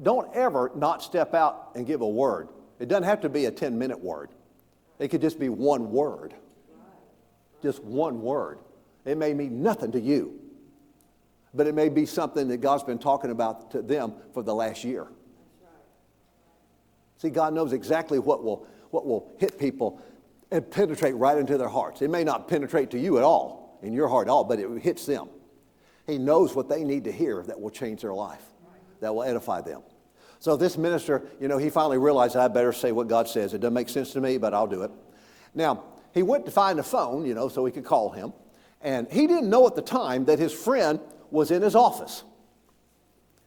don't ever not step out and give a word. It doesn't have to be a 10-minute word. It could just be one word. Just one word. It may mean nothing to you, but it may be something that God's been talking about to them for the last year. See, God knows exactly what will hit people and penetrate right into their hearts. It may not penetrate to you at all, in your heart at all, but it hits them. He knows what they need to hear that will change their life, that will edify them. So this minister, he finally realized, I better say what God says. It doesn't make sense to me, but I'll do it. Now, he went to find a phone, so he could call him. And he didn't know at the time that his friend was in his office.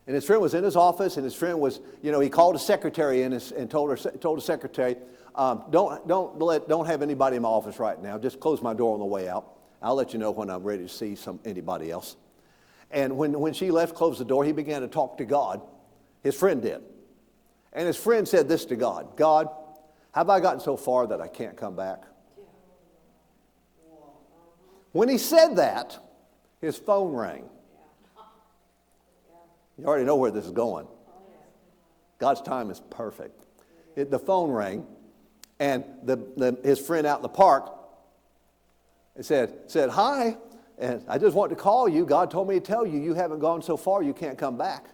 And his friend was in his office, and his friend was, he called his secretary and told the secretary, don't have anybody in my office right now. Just close my door on the way out. I'll let you know when I'm ready to see anybody else. And when she left, closed the door, he began to talk to God. His friend did. And his friend said this to God: God, have I gotten so far that I can't come back? When he said that, his phone rang. You already know where this is going. God's time is perfect. The phone rang, and his friend out in the park said, hi, and I just wanted to call you. God told me to tell you, you haven't gone so far you can't come back.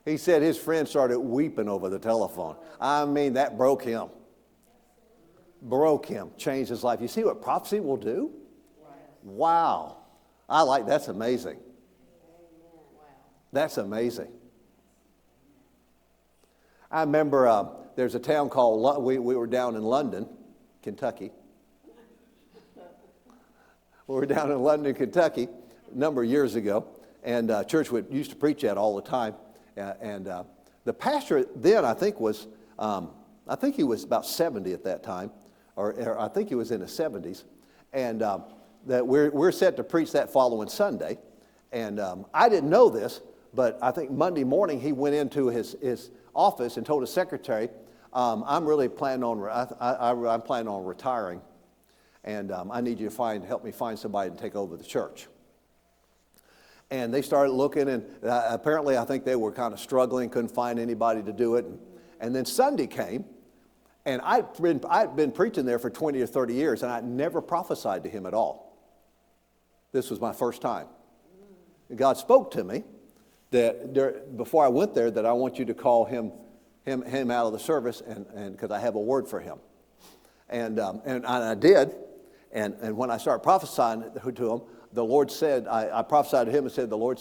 He said his friend started weeping over the telephone. I mean, that broke him. Changed his life. You see what prophecy will do? Wow. That's amazing. That's amazing. I remember there's a town called, we were down in London, Kentucky. We were down in London, Kentucky a number of years ago, and church used to preach that all the time. And the pastor then, I think he was about 70 at that time, or I think he was in his 70s, and that we're set to preach that following Sunday. And I didn't know this, but I think Monday morning he went into his office and told his secretary, I'm really planning on I'm planning on retiring, and I need you to help me find somebody to take over the church. And they started looking, and apparently I think they were kind of struggling, couldn't find anybody to do it. And then Sunday came, and I'd been preaching there for 20 or 30 years, and I'd never prophesied to him at all. This was my first time. And God spoke to me that before I went there, that I want you to call him out of the service, and because I have a word for him. And I did, and when I started prophesying to him, the Lord said, I prophesied to him and said, the Lord